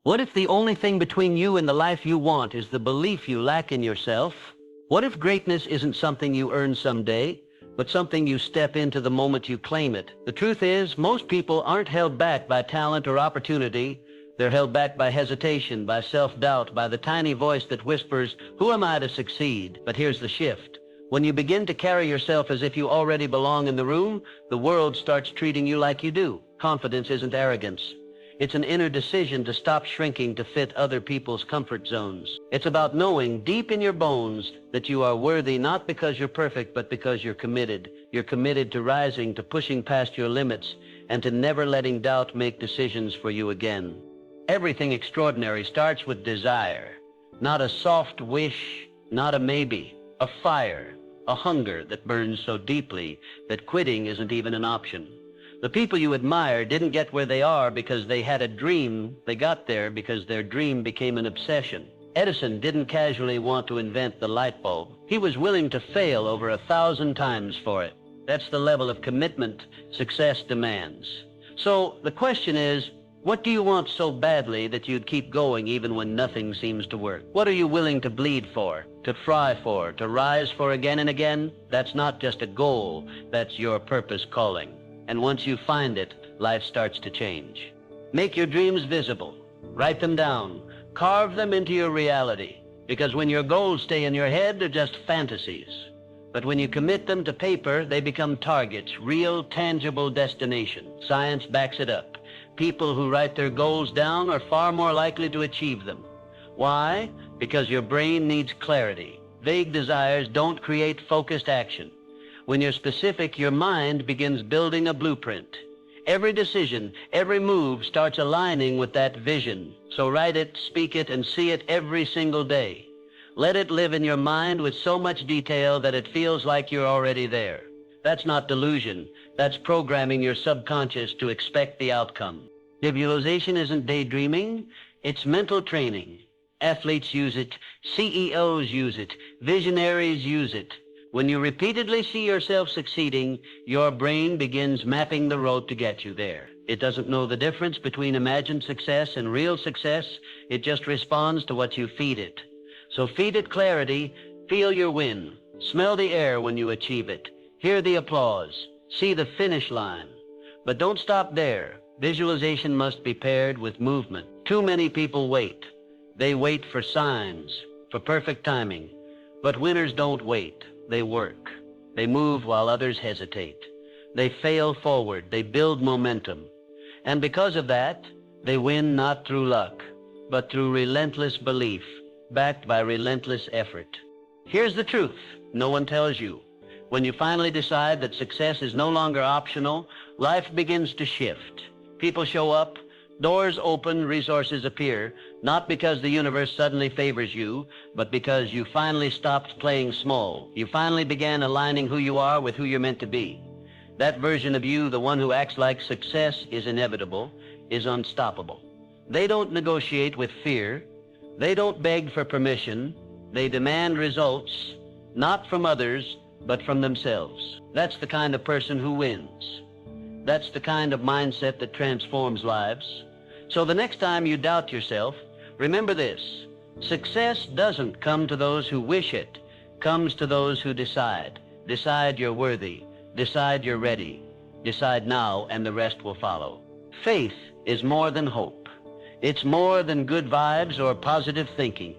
What if the only thing between you and the life you want is the belief you lack in yourself? What if greatness isn't something you earn someday, but something you step into the moment you claim it? The truth is, most people aren't held back by talent or opportunity. They're held back by hesitation, by self-doubt, by the tiny voice that whispers, "Who am I to succeed?" But here's the shift. When you begin to carry yourself as if you already belong in the room, the world starts treating you like you do. Confidence isn't arrogance. It's an inner decision to stop shrinking to fit other people's comfort zones. It's about knowing deep in your bones that you are worthy not because you're perfect, but because you're committed. You're committed to rising, to pushing past your limits, and to never letting doubt make decisions for you again. Everything extraordinary starts with desire. Not a soft wish, not a maybe. A fire, a hunger that burns so deeply that quitting isn't even an option. The people you admire didn't get where they are because they had a dream. They got there because their dream became an obsession. Edison didn't casually want to invent the light bulb. He was willing to fail over 1,000 times for it. That's the level of commitment success demands. So the question is, what do you want so badly that you'd keep going even when nothing seems to work? What are you willing to bleed for, to fry for, to rise for again and again? That's not just a goal. That's your purpose calling. And once you find it, life starts to change. Make your dreams visible. Write them down. Carve them into your reality. Because when your goals stay in your head, they're just fantasies. But when you commit them to paper, they become targets, real, tangible destinations. Science backs it up. People who write their goals down are far more likely to achieve them. Why? Because your brain needs clarity. Vague desires don't create focused action. When you're specific, your mind begins building a blueprint. Every decision, every move starts aligning with that vision. So write it, speak it, and see it every single day. Let it live in your mind with so much detail that it feels like you're already there. That's not delusion. That's programming your subconscious to expect the outcome. Visualization isn't daydreaming. It's mental training. Athletes use it. CEOs use it. Visionaries use it. When you repeatedly see yourself succeeding, your brain begins mapping the road to get you there. It doesn't know the difference between imagined success and real success. It just responds to what you feed it. So feed it clarity, feel your win, smell the air when you achieve it, hear the applause, see the finish line. But don't stop there. Visualization must be paired with movement. Too many people wait. They wait for signs, for perfect timing. But winners don't wait. They work. They move while others hesitate. They fail forward. They build momentum. And because of that, they win not through luck, but through relentless belief, backed by relentless effort. Here's the truth no one tells you. When you finally decide that success is no longer optional, life begins to shift. People show up, doors open, resources appear, not because the universe suddenly favors you, but because you finally stopped playing small. You finally began aligning who you are with who you're meant to be. That version of you, the one who acts like success is inevitable, is unstoppable. They don't negotiate with fear. They don't beg for permission. They demand results, not from others, but from themselves. That's the kind of person who wins. That's the kind of mindset that transforms lives. So the next time you doubt yourself, remember this: success doesn't come to those who wish it, comes to those who decide. Decide you're worthy. Decide you're ready. Decide now, and the rest will follow. Faith is more than hope. It's more than good vibes or positive thinking.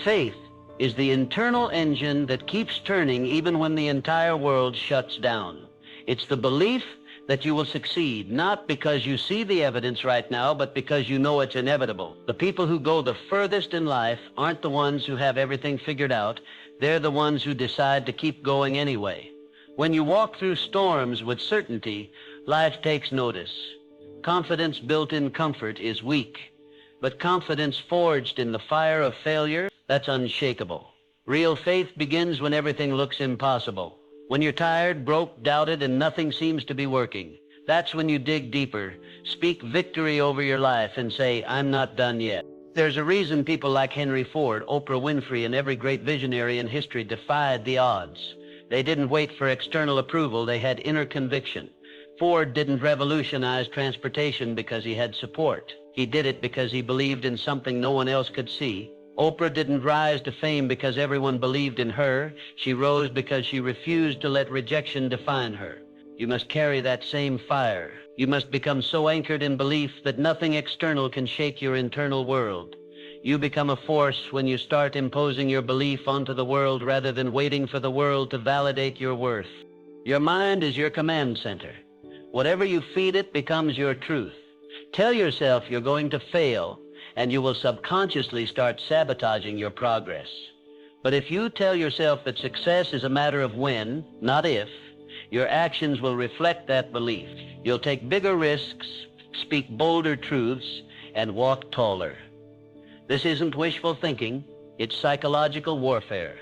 Faith is the internal engine that keeps turning even when the entire world shuts down. It's the belief that you will succeed, not because you see the evidence right now, but because you know it's inevitable. The people who go the furthest in life aren't the ones who have everything figured out. They're the ones who decide to keep going anyway. When you walk through storms with certainty, life takes notice. Confidence built in comfort is weak, but confidence forged in the fire of failure, that's unshakable. Real faith begins when everything looks impossible. When you're tired, broke, doubted, and nothing seems to be working. That's when you dig deeper, speak victory over your life, and say, "I'm not done yet." There's a reason people like Henry Ford, Oprah Winfrey, and every great visionary in history defied the odds. They didn't wait for external approval. They had inner conviction. Ford didn't revolutionize transportation because he had support. He did it because he believed in something no one else could see. Oprah didn't rise to fame because everyone believed in her. She rose because she refused to let rejection define her. You must carry that same fire. You must become so anchored in belief that nothing external can shake your internal world. You become a force when you start imposing your belief onto the world rather than waiting for the world to validate your worth. Your mind is your command center. Whatever you feed it becomes your truth. Tell yourself you're going to fail, and you will subconsciously start sabotaging your progress. But if you tell yourself that success is a matter of when, not if, your actions will reflect that belief. You'll take bigger risks, speak bolder truths, and walk taller. This isn't wishful thinking, it's psychological warfare.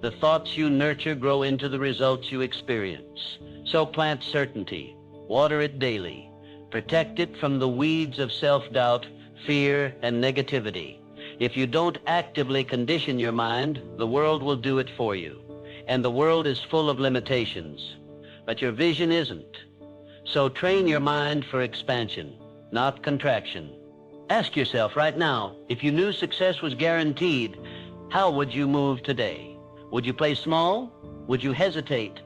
The thoughts you nurture grow into the results you experience. So plant certainty, water it daily, protect it from the weeds of self-doubt, fear, and negativity. If you don't actively condition your mind, the world will do it for you. And the world is full of limitations, but your vision isn't. So train your mind for expansion, not contraction. Ask yourself right now, if you knew success was guaranteed, how would you move today? Would you play small? Would you hesitate?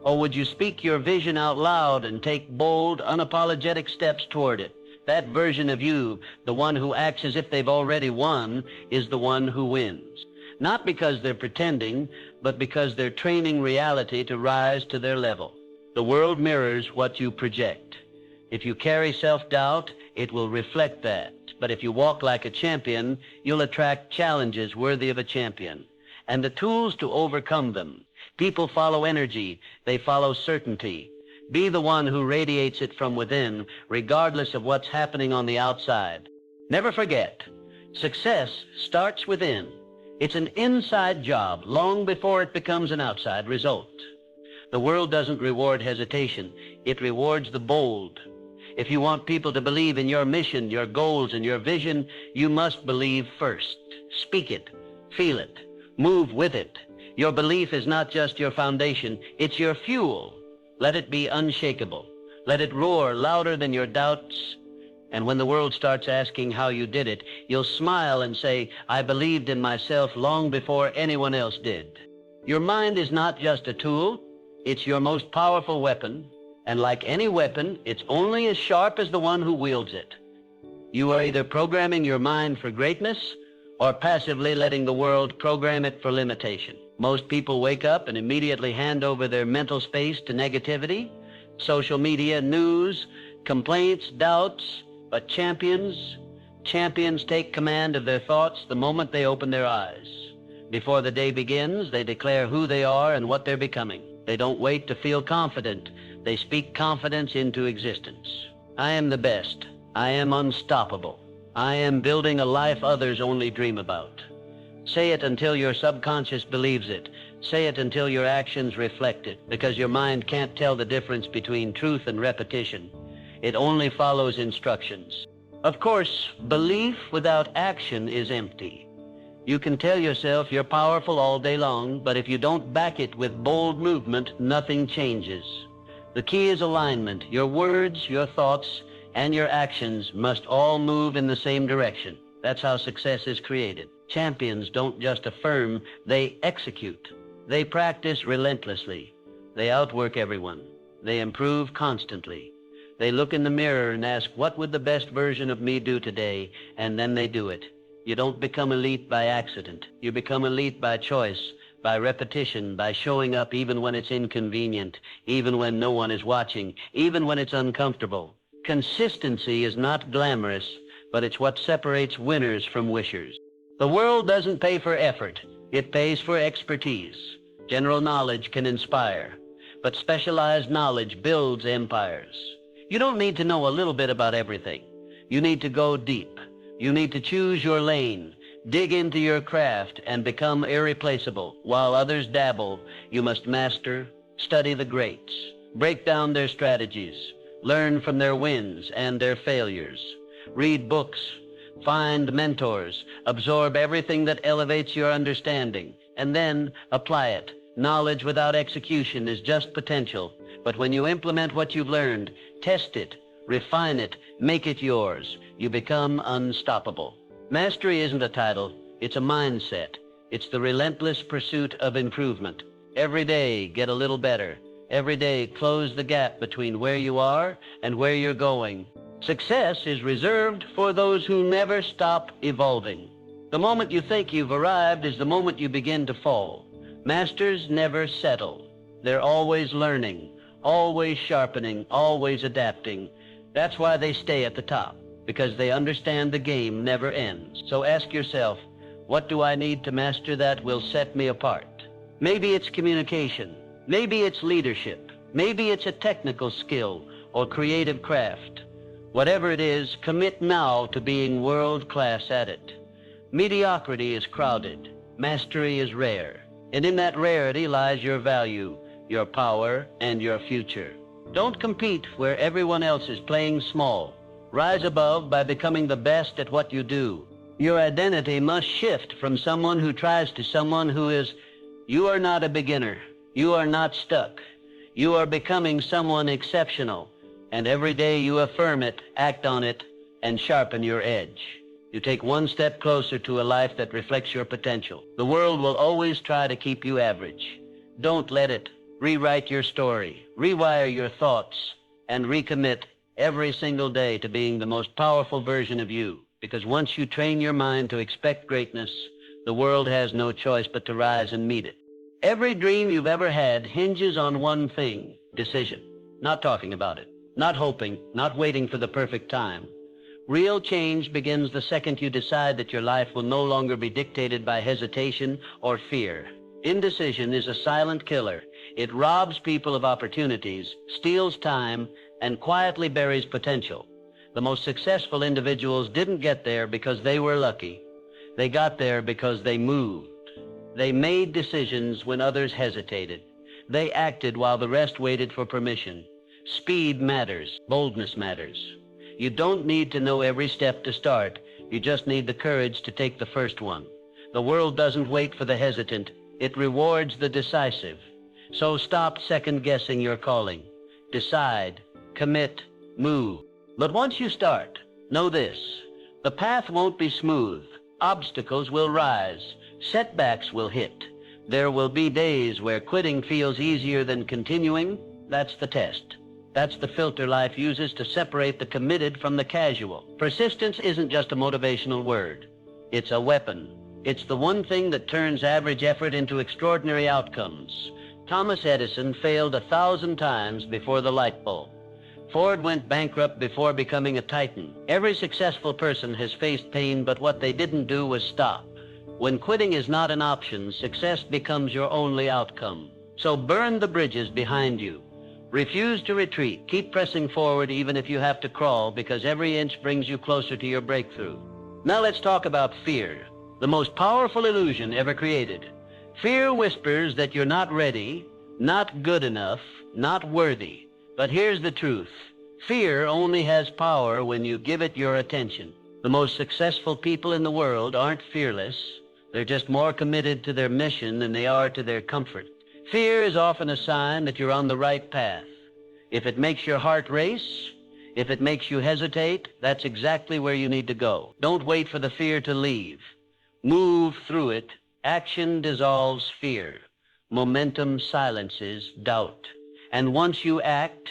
Or would you speak your vision out loud and take bold, unapologetic steps toward it? That version of you, the one who acts as if they've already won, is the one who wins. Not because they're pretending, but because they're training reality to rise to their level. The world mirrors what you project. If you carry self-doubt, it will reflect that. But if you walk like a champion, you'll attract challenges worthy of a champion, and the tools to overcome them. People follow energy. They follow certainty. Be the one who radiates it from within, regardless of what's happening on the outside. Never forget, success starts within. It's an inside job long before it becomes an outside result. The world doesn't reward hesitation. It rewards the bold. If you want people to believe in your mission, your goals, and your vision, you must believe first. Speak it, feel it, move with it. Your belief is not just your foundation, it's your fuel. Let it be unshakable. Let it roar louder than your doubts. And when the world starts asking how you did it, you'll smile and say, I believed in myself long before anyone else did. Your mind is not just a tool, it's your most powerful weapon. And like any weapon, it's only as sharp as the one who wields it. You are either programming your mind for greatness or passively letting the world program it for limitation. Most people wake up and immediately hand over their mental space to negativity, social media, news, complaints, doubts. But champions take command of their thoughts the moment they open their eyes. Before the day begins, they declare who they are and what they're becoming. They don't wait to feel confident. They speak confidence into existence. I am the best. I am unstoppable. I am building a life others only dream about. Say it until your subconscious believes it. Say it until your actions reflect it, because your mind can't tell the difference between truth and repetition. It only follows instructions. Of course, belief without action is empty. You can tell yourself you're powerful all day long, but if you don't back it with bold movement, nothing changes. The key is alignment. Your words, your thoughts, and your actions must all move in the same direction. That's how success is created. Champions don't just affirm, they execute. They practice relentlessly. They outwork everyone. They improve constantly. They look in the mirror and ask, what would the best version of me do today? And then they do it. You don't become elite by accident. You become elite by choice, by repetition, by showing up even when it's inconvenient, even when no one is watching, even when it's uncomfortable. Consistency is not glamorous, but it's what separates winners from wishers. The world doesn't pay for effort. It pays for expertise. General knowledge can inspire, but specialized knowledge builds empires. You don't need to know a little bit about everything. You need to go deep. You need to choose your lane, dig into your craft, and become irreplaceable. While others dabble, you must master, study the greats, break down their strategies, learn from their wins and their failures, read books, find mentors, absorb everything that elevates your understanding, and then apply it. Knowledge without execution is just potential, but when you implement what you've learned, test it, refine it, Make it yours. You become unstoppable. Mastery isn't a title, it's a mindset. It's the relentless pursuit of improvement. Every day, get a little better. Every day, close the gap between where you are and where you're going. Success is reserved for those who never stop evolving. The moment you think you've arrived is the moment you begin to fall. Masters never settle. They're always learning, always sharpening, always adapting. That's why they stay at the top, because they understand the game never ends. So ask yourself, what do I need to master that will set me apart? Maybe it's communication. Maybe it's leadership. Maybe it's a technical skill or creative craft. Whatever it is, commit now to being world-class at it. Mediocrity is crowded. Mastery is rare. And in that rarity lies your value, your power, and your future. Don't compete where everyone else is playing small. Rise above by becoming the best at what you do. Your identity must shift from someone who tries to someone who is. You are not a beginner. You are not stuck. You are becoming someone exceptional. And every day you affirm it, act on it, and sharpen your edge. You take one step closer to a life that reflects your potential. The world will always try to keep you average. Don't let it. Rewrite your story, rewire your thoughts, and recommit every single day to being the most powerful version of you. Because once you train your mind to expect greatness, the world has no choice but to rise and meet it. Every dream you've ever had hinges on one thing: decision. Not talking about it, not hoping, not waiting for the perfect time. Real change begins the second you decide that your life will no longer be dictated by hesitation or fear. Indecision is a silent killer. It robs people of opportunities, steals time, and quietly buries potential. The most successful individuals didn't get there because they were lucky. They got there because they moved. They made decisions when others hesitated. They acted while the rest waited for permission. Speed matters. Boldness matters. You don't need to know every step to start. You just need the courage to take the first one. The world doesn't wait for the hesitant. It rewards the decisive. So stop second-guessing your calling. Decide, commit, move. But once you start, know this: the path won't be smooth. Obstacles will rise. Setbacks will hit. There will be days where quitting feels easier than continuing. That's the test. That's the filter life uses to separate the committed from the casual. Persistence isn't just a motivational word. It's a weapon. It's the one thing that turns average effort into extraordinary outcomes. Thomas Edison failed 1,000 times before the light bulb. Ford went bankrupt before becoming a titan. Every successful person has faced pain, but what they didn't do was stop. When quitting is not an option, success becomes your only outcome. So burn the bridges behind you. Refuse to retreat. Keep pressing forward even if you have to crawl, because every inch brings you closer to your breakthrough. Now let's talk about fear, the most powerful illusion ever created. Fear whispers that you're not ready, not good enough, not worthy. But here's the truth. Fear only has power when you give it your attention. The most successful people in the world aren't fearless. They're just more committed to their mission than they are to their comfort. Fear is often a sign that you're on the right path. If it makes your heart race, if it makes you hesitate, that's exactly where you need to go. Don't wait for the fear to leave. Move through it. Action dissolves fear. Momentum silences doubt. And once you act,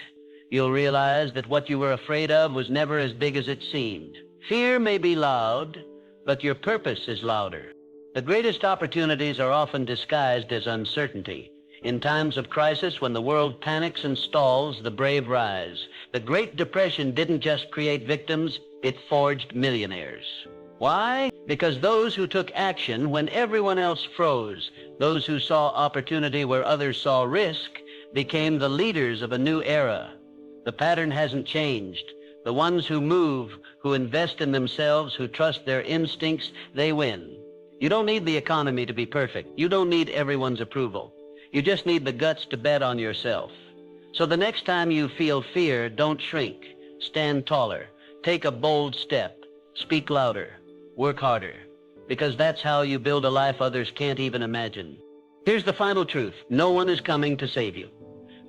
you'll realize that what you were afraid of was never as big as it seemed. Fear may be loud, but your purpose is louder. The greatest opportunities are often disguised as uncertainty. In times of crisis, when the world panics and stalls, the brave rise. The Great Depression didn't just create victims, it forged millionaires. Why? Because those who took action when everyone else froze, those who saw opportunity where others saw risk, became the leaders of a new era. The pattern hasn't changed. The ones who move, who invest in themselves, who trust their instincts, they win. You don't need the economy to be perfect. You don't need everyone's approval. You just need the guts to bet on yourself. So the next time you feel fear, don't shrink. Stand taller. Take a bold step. Speak louder. Work harder. Because that's how you build a life others can't even imagine. Here's the final truth. No one is coming to save you.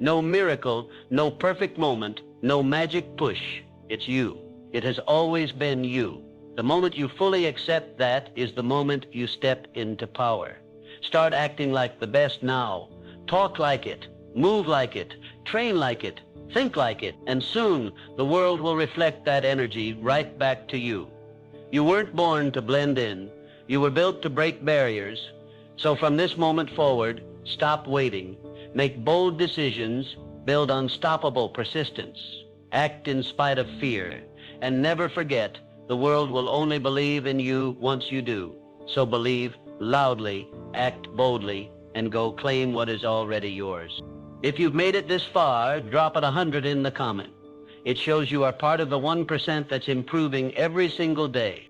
No miracle, no perfect moment, no magic push. It's you. It has always been you. The moment you fully accept that is the moment you step into power. Start acting like the best now. Talk like it. Move like it. Train like it. Think like it. And soon the world will reflect that energy right back to you. You weren't born to blend in. You were built to break barriers. So from this moment forward, stop waiting. Make bold decisions. Build unstoppable persistence. Act in spite of fear. And never forget, the world will only believe in you once you do. So believe loudly, act boldly, and go claim what is already yours. If you've made it this far, drop it 100 in the comment. It shows you are part of the 1% that's improving every single day.